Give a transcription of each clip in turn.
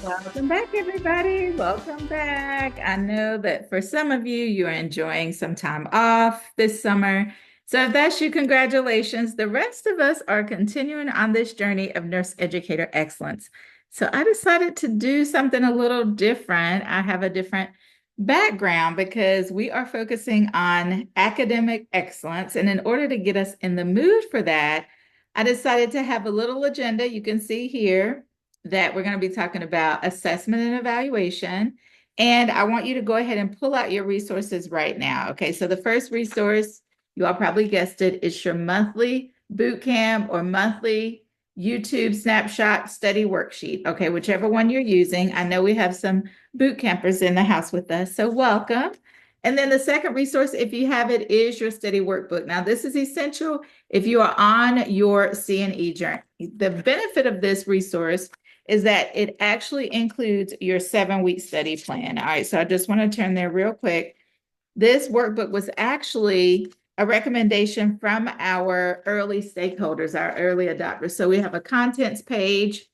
Welcome back, everybody. Welcome back. I know that for some of you, you are enjoying some time off this summer. So if that's you, congratulations. The rest of us are continuing on this journey of nurse educator excellence. So I decided to do something a little different. I have a different background because we are focusing on academic excellence. And in order to get us in the mood for that, I decided to have a little agenda you can see here that we're going to be talking about assessment and evaluation. And I want you to go ahead and pull out your resources right now. Okay, so the first resource, you all probably guessed it, is your monthly boot camp or monthly YouTube snapshot study worksheet. Okay, whichever one you're using. I know we have some boot campers in the house with us, so welcome. And then the second resource, if you have it, is your study workbook. Now, this is essential if you are on your C&E journey. The benefit of this resource is that it actually includes your 7-week study plan. All right, so I just want to turn there real quick. This workbook was actually a recommendation from our early stakeholders, our early adopters. So we have a contents page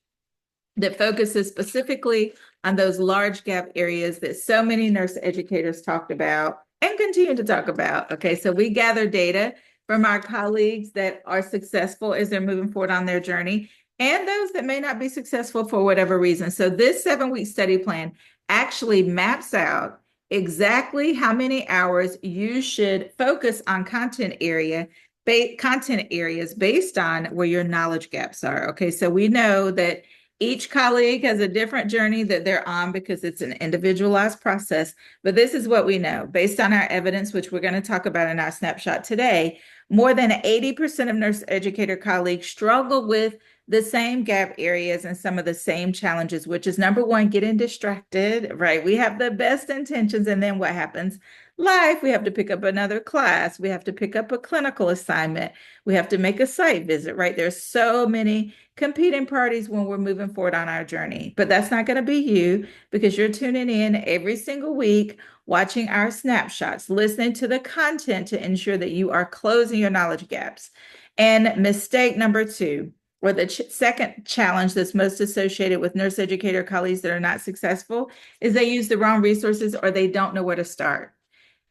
that focuses specifically on those large gap areas that so many nurse educators talked about and continue to talk about. Okay, so we gather data from our colleagues that are successful as they're moving forward on their journey and those that may not be successful for whatever reason. So this 7-week study plan actually maps out exactly how many hours you should focus on content areas based on where your knowledge gaps are. Okay, so we know that each colleague has a different journey that they're on because it's an individualized process. But this is what we know based on our evidence, which we're going to talk about in our snapshot today. More than 80% of nurse educator colleagues struggle with the same gap areas and some of the same challenges, which is number one, getting distracted, right? We have the best intentions, and then what happens? Life, we have to pick up another class, we have to pick up a clinical assignment, we have to make a site visit, right? There's so many competing parties when we're moving forward on our journey. But that's not going to be you because you're tuning in every single week, watching our snapshots, listening to the content to ensure that you are closing your knowledge gaps. And mistake number two, or the second challenge that's most associated with nurse educator colleagues that are not successful, is they use the wrong resources or they don't know where to start.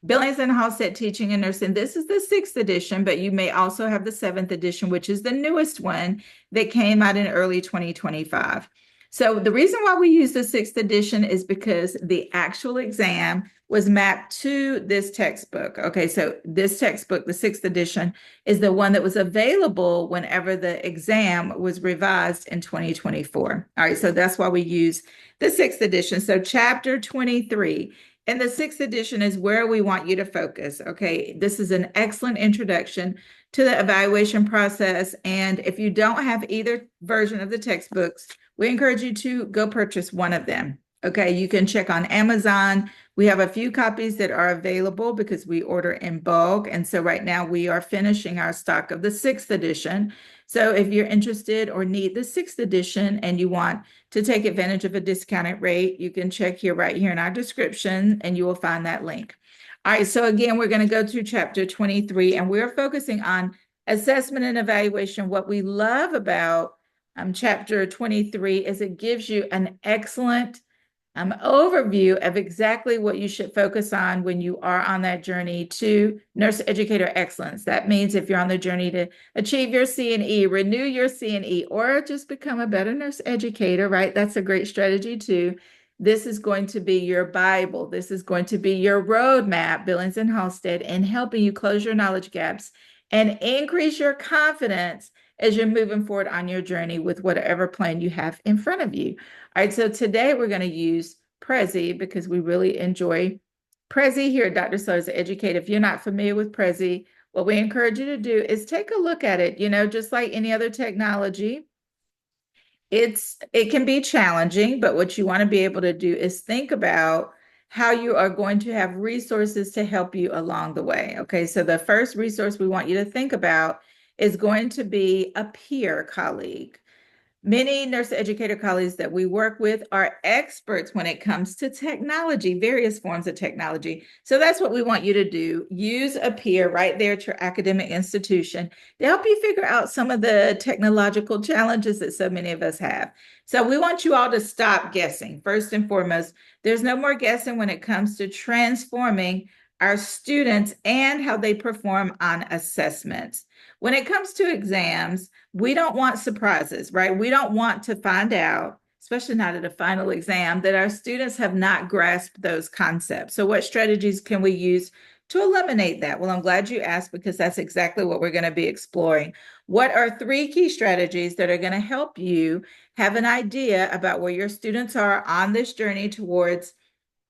Billings and Halstead Teaching and Nursing. This is the 6th edition, but you may also have the 7th edition, which is the newest one that came out in early 2025. So the reason why we use the 6th edition is because the actual exam was mapped to this textbook. Okay, so this textbook, the 6th edition, is the one that was available whenever the exam was revised in 2024. All right, so that's why we use the 6th edition. So chapter 23. And the 6th edition is where we want you to focus. Okay, this is an excellent introduction to the evaluation process. And if you don't have either version of the textbooks, we encourage you to go purchase one of them. Okay, you can check on Amazon. We have a few copies that are available because we order in bulk. And so right now we are finishing our stock of the 6th edition. So if you're interested or need the 6th edition and you want to take advantage of a discounted rate, you can check here right here in our description and you will find that link. All right, so again, we're going to go through chapter 23 and we're focusing on assessment and evaluation. What we love about chapter 23 is it gives you an excellent overview of exactly what you should focus on when you are on that journey to nurse educator excellence. That means if you're on the journey to achieve your C&E, renew your C&E, or just become a better nurse educator, right? That's a great strategy too. This is going to be your Bible. This is going to be your roadmap, Billings and Halstead, in helping you close your knowledge gaps and increase your confidence as you're moving forward on your journey with whatever plan you have in front of you. All right, so today we're going to use Prezi because we really enjoy Prezi here at Dr. Sutter's Educator. If you're not familiar with Prezi, what we encourage you to do is take a look at it. You know, just like any other technology, it can be challenging, but what you want to be able to do is think about how you are going to have resources to help you along the way. Okay, so the first resource we want you to think about is going to be a peer colleague. Many nurse educator colleagues that we work with are experts when it comes to technology, various forms of technology. So that's what we want you to do. Use a peer right there at your academic institution to help you figure out some of the technological challenges that so many of us have. So we want you all to stop guessing. First and foremost, there's no more guessing when it comes to transforming our students and how they perform on assessments. When it comes to exams, we don't want surprises, right? We don't want to find out, especially not at a final exam, that our students have not grasped those concepts. So what strategies can we use to eliminate that? Well, I'm glad you asked because that's exactly what we're going to be exploring. What are 3 key strategies that are going to help you have an idea about where your students are on this journey towards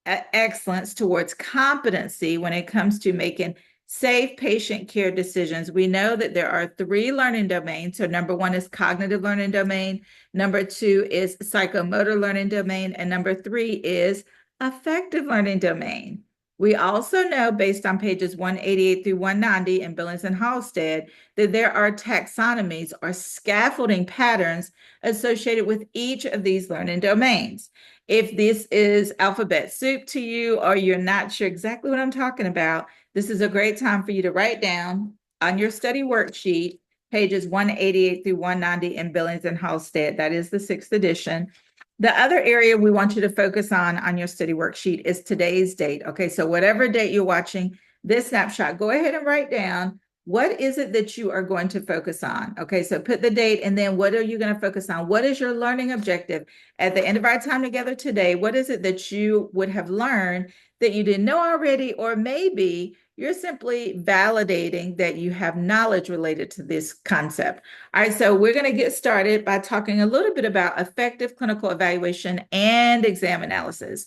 excellence, towards competency when it comes to making safe patient care decisions? We know that there are 3 learning domains. So number 1 is cognitive learning domain. Number 2 is psychomotor learning domain. And number 3 is affective learning domain. We also know, based on pages 188 through 190 in Billings and Halstead, that there are taxonomies or scaffolding patterns associated with each of these learning domains. If this is alphabet soup to you or you're not sure exactly what I'm talking about, this is a great time for you to write down on your study worksheet, pages 188 through 190 in Billings and Halstead. That is the 6th edition. The other area we want you to focus on your study worksheet is today's date. Okay, so whatever date you're watching this snapshot, go ahead and write down what is it that you are going to focus on. Okay, so put the date and then what are you going to focus on? What is your learning objective? At the end of our time together today, what is it that you would have learned that you didn't know already, or maybe you're simply validating that you have knowledge related to this concept? All right, so we're going to get started by talking a little bit about effective clinical evaluation and exam analysis.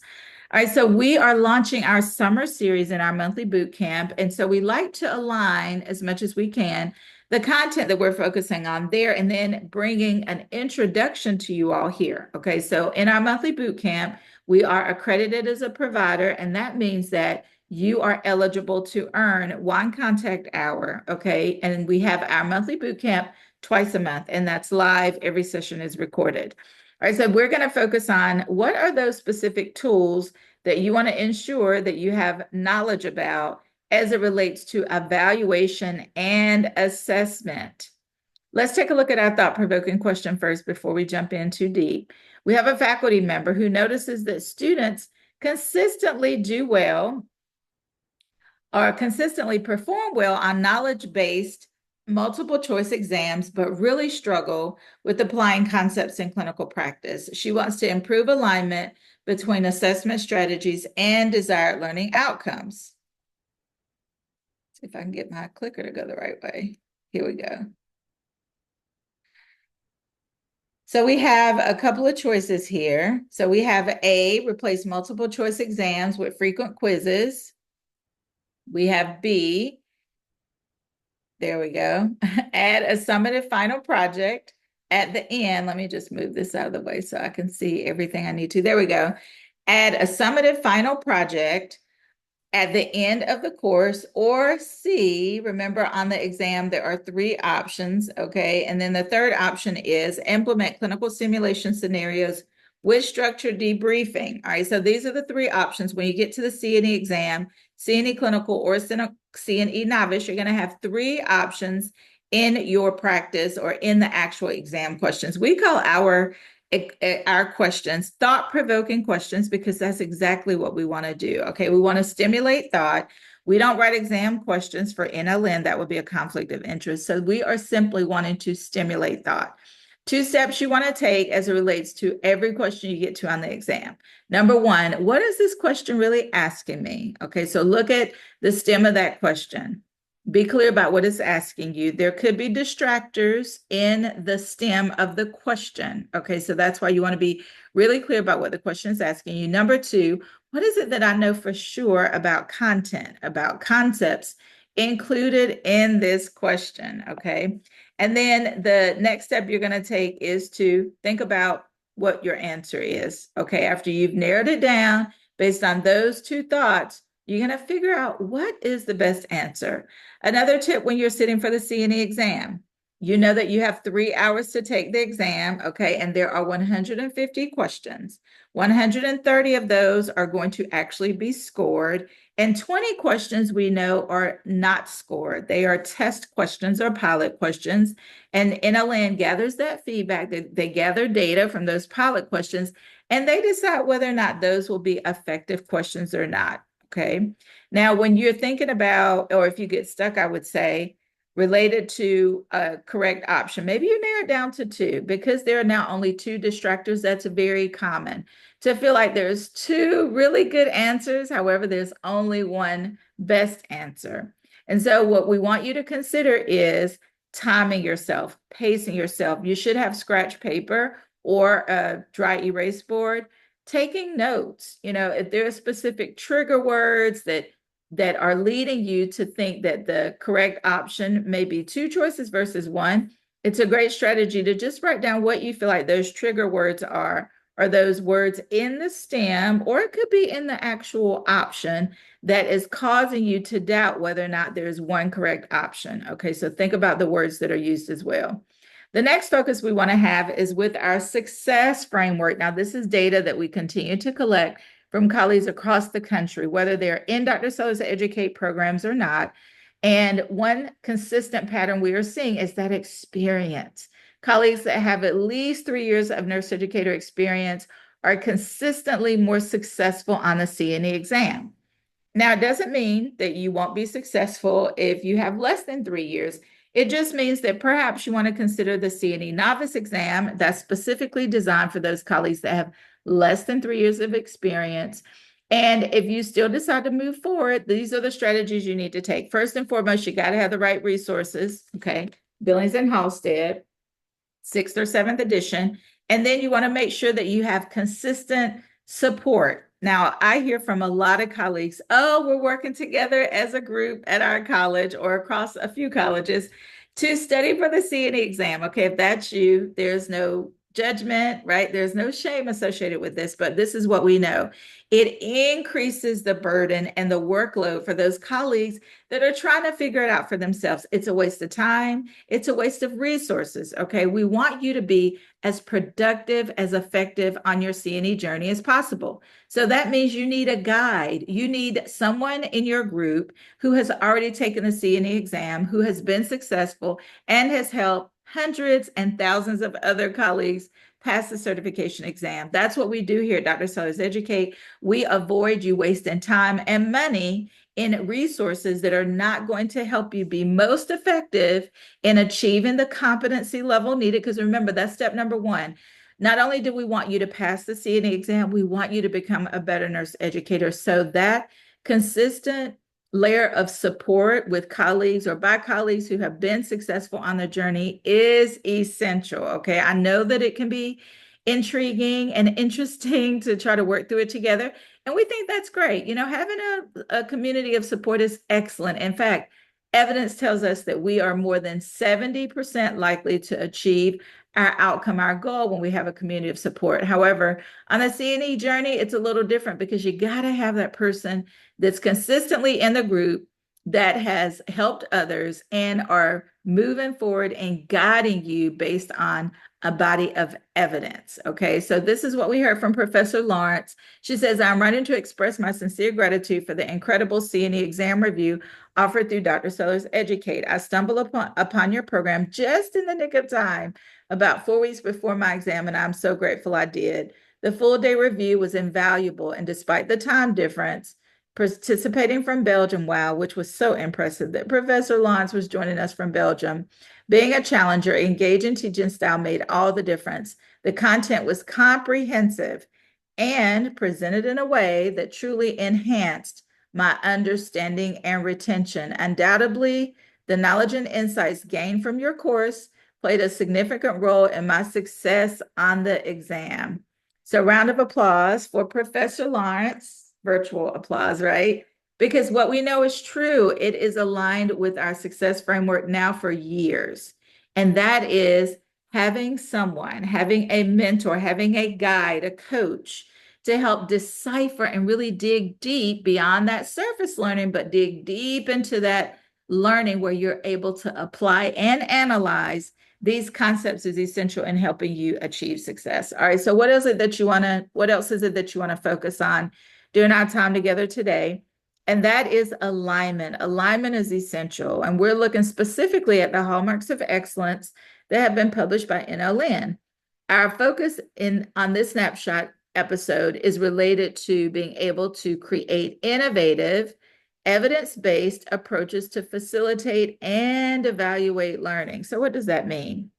All right, so we are launching our summer series in our monthly boot camp. And so we like to align as much as we can the content that we're focusing on there and then bringing an introduction to you all here. Okay, so in our monthly boot camp, we are accredited as a provider, and that means that you are eligible to earn 1 contact hour. Okay, and we have our monthly boot camp twice a month, and that's live. Every session is recorded. All right, so we're going to focus on what are those specific tools that you want to ensure that you have knowledge about as it relates to evaluation and assessment. Let's take a look at our thought-provoking question first before we jump in too deep. We have a faculty member who notices that students consistently do well or consistently perform well on knowledge-based multiple choice exams, but really struggle with applying concepts in clinical practice. She wants to improve alignment between assessment strategies and desired learning outcomes. See if I can get my clicker to go the right way. Here we go. So we have a couple of choices here. So we have A, replace multiple choice exams with frequent quizzes. We have B, there we go, add a summative final project at the end. Let me just move this out of the way so I can see everything I need to. There we go. Add a summative final project at the end of the course. Or C, remember on the exam, there are 3 options, okay? And then the third option is implement clinical simulation scenarios with structured debriefing. All right, so these are the 3 options. When you get to the CNE exam, CNE clinical or CNE novice, you're gonna have 3 options in your practice or in the actual exam questions. We call our questions thought-provoking questions because that's exactly what we want to do. Okay, we want to stimulate thought. We don't write exam questions for NLN. That would be a conflict of interest. So we are simply wanting to stimulate thought. 2 steps you want to take as it relates to every question you get to on the exam. Number 1, what is this question really asking me? Okay, so look at the stem of that question. Be clear about what it's asking you. There could be distractors in the stem of the question. Okay, so that's why you want to be really clear about what the question is asking you. Number 2, what is it that I know for sure about content, about concepts included in this question? Okay, and then the next step you're going to take is to think about what your answer is. Okay, after you've narrowed it down based on those 2 thoughts, you're going to figure out what is the best answer. Another tip when you're sitting for the CNE exam, You know that you have 3 hours to take the exam, okay? And there are 150 questions. 130 of those are going to actually be scored, and 20 questions we know are not scored. They are test questions or pilot questions. And NLN gathers that feedback, they gather data from those pilot questions, and they decide whether or not those will be effective questions or not, okay? Now, when you're thinking about, or if you get stuck, I would say, related to a correct option, maybe you narrow it down to two, because there are now only two distractors. That's very common to feel like there's two really good answers. However, there's only one best answer. And so what we want you to consider is timing yourself, pacing yourself. You should have scratch paper or a dry erase board, taking notes. If there are specific trigger words that are leading you to think that the correct option may be two choices versus one, it's a great strategy to just write down what you feel like those trigger words are those words in the stem, or it could be in the actual option that is causing you to doubt whether or not there's one correct option. Okay, so think about the words that are used as well. The next focus we want to have is with our success framework. Now, this is data that we continue to collect from colleagues across the country, whether they're in Dr. Sellers Educate programs or not. And one consistent pattern we are seeing is that experience. Colleagues that have at least 3 years of nurse educator experience are consistently more successful on the CNE exam. Now, it doesn't mean that you won't be successful if you have less than 3 years. It just means that perhaps you want to consider the CNE novice exam that's specifically designed for those colleagues that have less than 3 years of experience. And if you still decide to move forward, these are the strategies you need to take. First and foremost, you got to have the right resources, okay? Billings and Halstead, 6th or 7th edition. And then you want to make sure that you have consistent support. Now, I hear from a lot of colleagues, oh, we're working together as a group at our college or across a few colleges to study for the CNE exam. Okay, if that's you, there's no judgment, right? There's no shame associated with this, but this is what we know. It increases the burden and the workload for those colleagues that are trying to figure it out for themselves. It's a waste of time. It's a waste of resources. Okay, we want you to be as productive, as effective on your CNE journey as possible. So that means you need a guide. You need someone in your group who has already taken the CNE exam, who has been successful and has helped hundreds and thousands of other colleagues pass the certification exam. That's what we do here at Dr. Sellers Educate. We avoid you wasting time and money in resources that are not going to help you be most effective in achieving the competency level needed. Because remember, that's step number one. Not only do we want you to pass the CNE exam, we want you to become a better nurse educator. So that consistent layer of support with colleagues or by colleagues who have been successful on the journey is essential. Okay, I know that it can be intriguing and interesting to try to work through it together, and we think that's great. Having a community of support is excellent. In fact, evidence tells us that we are more than 70% likely to achieve our outcome, our goal, when we have a community of support. However, on the CNE journey, it's a little different because you got to have that person that's consistently in the group that has helped others and are moving forward and guiding you based on a body of evidence. Okay, so this is what we heard from Professor Lawrence. She says, I'm writing to express my sincere gratitude for the incredible CNE exam review offered through Dr. Sellers Educate. I stumbled upon your program just in the nick of time, about 4 weeks before my exam, and I'm so grateful I did. The full day review was invaluable, and despite the time difference, participating from Belgium, wow, which was so impressive that Professor Lawrence was joining us from Belgium. Being a challenger, engaging teaching style made all the difference. The content was comprehensive and presented in a way that truly enhanced my understanding and retention. Undoubtedly, the knowledge and insights gained from your course played a significant role in my success on the exam. So round of applause for Professor Lawrence. Virtual applause, right? Because what we know is true. It is aligned with our success framework now for years. And that is having someone, having a mentor, having a guide, a coach to help decipher and really dig deep beyond that surface learning, but dig deep into that learning where you're able to apply and analyze these concepts is essential in helping you achieve success. All right, so what else is it that you want to focus on during our time together today? And that is alignment. Alignment is essential. And we're looking specifically at the hallmarks of excellence that have been published by NLN. Our focus on this snapshot episode is related to being able to create innovative, evidence-based approaches to facilitate and evaluate learning. So what does that mean?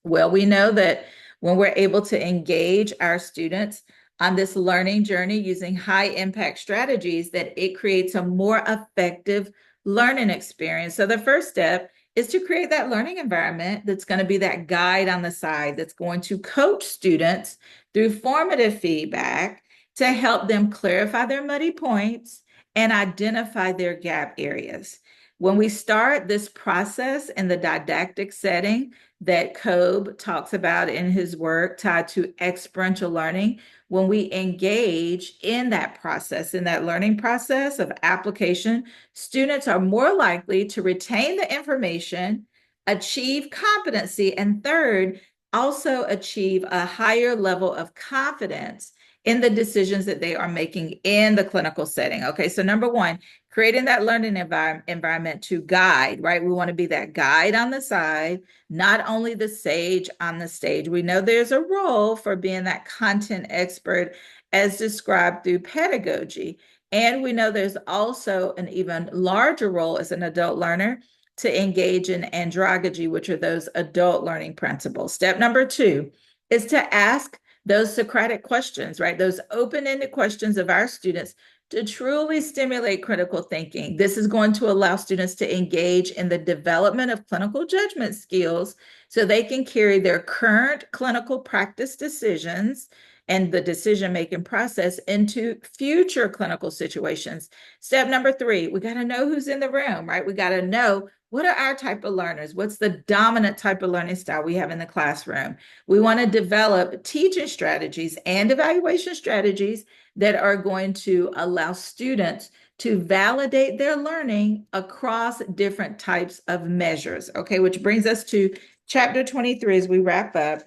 Well, we know that when we're able to engage our students on this learning journey using high impact strategies, that it creates a more effective learning experience. So the first step is to create that learning environment that's going to be that guide on the side, that's going to coach students through formative feedback to help them clarify their muddy points and identify their gap areas. When we start this process in the didactic setting that Kolb talks about in his work tied to experiential learning, when we engage in that process, in that learning process of application, students are more likely to retain the information, achieve competency, and third, also achieve a higher level of confidence in the decisions that they are making in the clinical setting. Okay, so number one, creating that learning environment to guide, right? We want to be that guide on the side, not only the sage on the stage. We know there's a role for being that content expert as described through pedagogy. And we know there's also an even larger role as an adult learner to engage in andragogy, which are those adult learning principles. Step number two is to ask those Socratic questions, right? Those open-ended questions of our students to truly stimulate critical thinking. This is going to allow students to engage in the development of clinical judgment skills so they can carry their current clinical practice decisions and the decision-making process into future clinical situations. Step number three, we got to know who's in the room, right? We got to know what are our type of learners? What's the dominant type of learning style we have in the classroom? We want to develop teaching strategies and evaluation strategies that are going to allow students to validate their learning across different types of measures. Okay, which brings us to chapter 23 as we wrap up.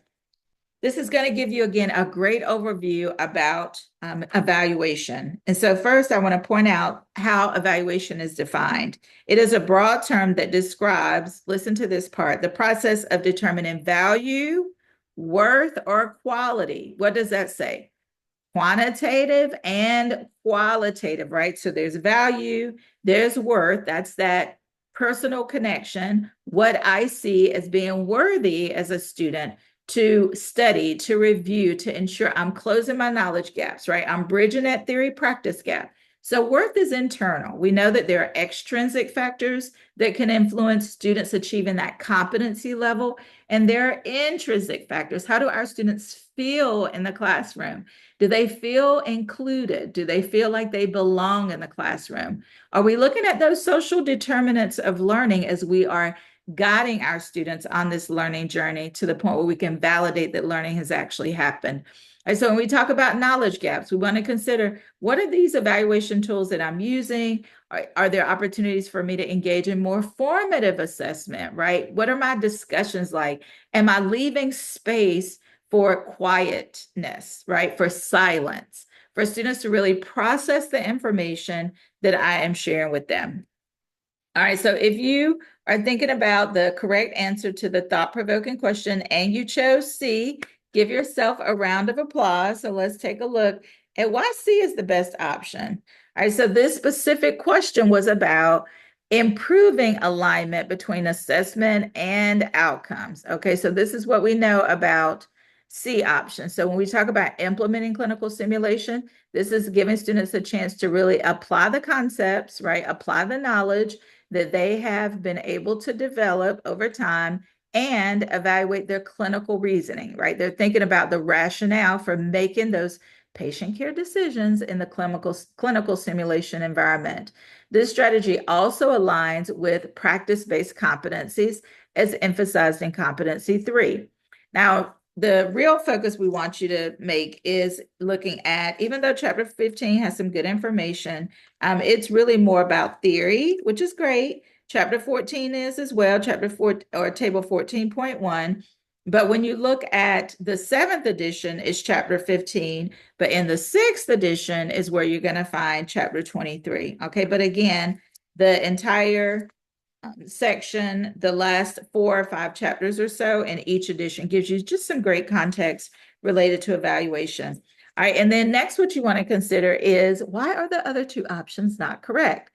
This is going to give you, again, a great overview about evaluation. And so first, I want to point out how evaluation is defined. It is a broad term that describes, listen to this part, the process of determining value, worth, or quality. What does that say? Quantitative and qualitative, right? So there's value, there's worth, that's that personal connection, what I see as being worthy as a student to study, to review, to ensure I'm closing my knowledge gaps, right? I'm bridging that theory practice gap. So worth is internal. We know that there are extrinsic factors that can influence students achieving that competency level, and there are intrinsic factors. How do our students feel in the classroom? Do they feel included? Do they feel like they belong in the classroom? Are we looking at those social determinants of learning as we are guiding our students on this learning journey to the point where we can validate that learning has actually happened? And so when we talk about knowledge gaps, we want to consider, what are these evaluation tools that I'm using? Are there opportunities for me to engage in more formative assessment, right? What are my discussions like? Am I leaving space for quietness, right? For silence, for students to really process the information that I am sharing with them. All right, so if you are thinking about the correct answer to the thought-provoking question and you chose C, give yourself a round of applause. So let's take a look at why C is the best option. All right, so this specific question was about improving alignment between assessment and outcomes. Okay, so this is what we know about C option. So when we talk about implementing clinical simulation, this is giving students a chance to really apply the concepts, right? Apply the knowledge that they have been able to develop over time and evaluate their clinical reasoning, right? They're thinking about the rationale for making those patient care decisions in the clinical simulation environment. This strategy also aligns with practice-based competencies as emphasized in competency 3. Now, the real focus we want you to make is looking at, even though chapter 15 has some good information, it's really more about theory, which is great, Chapter 14 is as well, chapter 4 or table 14.1. But when you look at the 7th edition, it's chapter 15. But in the 6th edition is where you're going to find chapter 23. Okay, but again, the entire section, the last 4 or 5 chapters or so in each edition gives you just some great context related to evaluation. All right, and then next, what you want to consider is, why are the other 2 options not correct?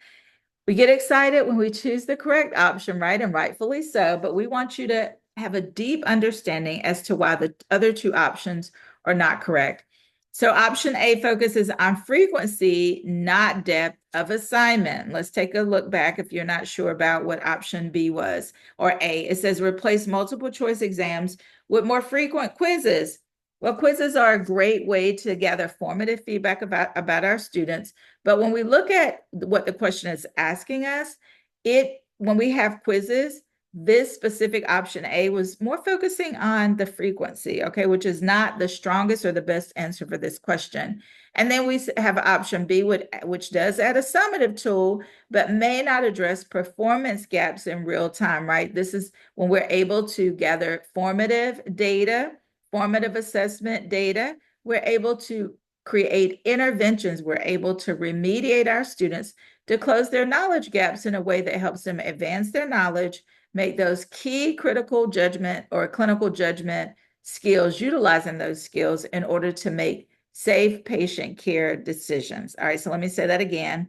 We get excited when we choose the correct option, right? And rightfully so, but we want you to have a deep understanding as to why the other 2 options are not correct. So option A focuses on frequency, not depth of assignment. Let's take a look back if you're not sure about what option B was, or A. It says replace multiple choice exams with more frequent quizzes. Well, quizzes are a great way to gather formative feedback about our students. But when we look at what the question is asking us, when we have quizzes, this specific option A was more focusing on the frequency, okay, which is not the strongest or the best answer for this question. And then we have option B, which does add a summative tool, but may not address performance gaps in real time, right? This is when we're able to gather formative data, formative assessment data. We're able to create interventions. We're able to remediate our students to close their knowledge gaps in a way that helps them advance their knowledge, make those key critical judgment or clinical judgment skills, utilizing those skills in order to make safe patient care decisions. All right, so let me say that again.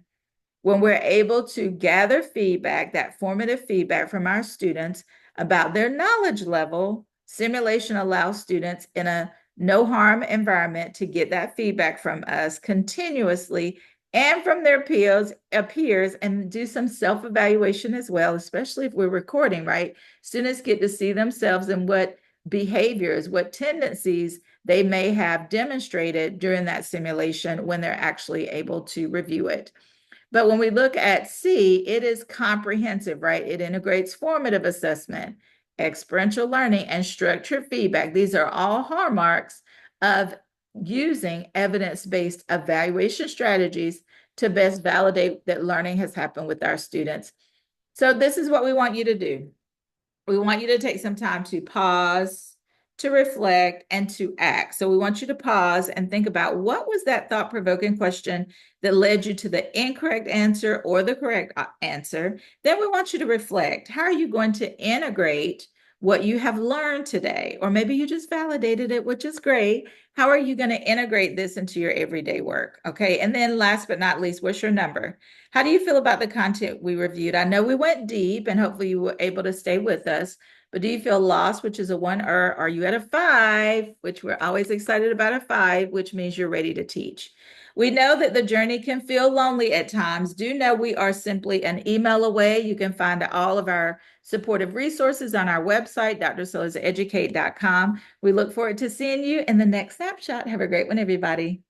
When we're able to gather feedback, that formative feedback from our students about their knowledge level, simulation allows students in a no harm environment to get that feedback from us continuously and from their peers and do some self-evaluation as well, especially if we're recording, right? Students get to see themselves and what behaviors, what tendencies they may have demonstrated during that simulation when they're actually able to review it. But when we look at C, it is comprehensive, right? It integrates formative assessment, experiential learning, and structured feedback. These are all hallmarks of using evidence-based evaluation strategies to best validate that learning has happened with our students. So this is what we want you to do. We want you to take some time to pause, to reflect, and to act. So we want you to pause and think about, what was that thought-provoking question that led you to the incorrect answer or the correct answer? Then we want you to reflect. How are you going to integrate what you have learned today? Or maybe you just validated it, which is great. How are you going to integrate this into your everyday work? Okay. And then last but not least, what's your number? How do you feel about the content we reviewed? I know we went deep and hopefully you were able to stay with us, but do you feel lost, which is a 1, or are you at a 5, which we're always excited about a 5, which means you're ready to teach? We know that the journey can feel lonely at times. Do know we are simply an email away. You can find all of our supportive resources on our website, drsellerseducate.com. We look forward to seeing you in the next snapshot. Have a great one, everybody.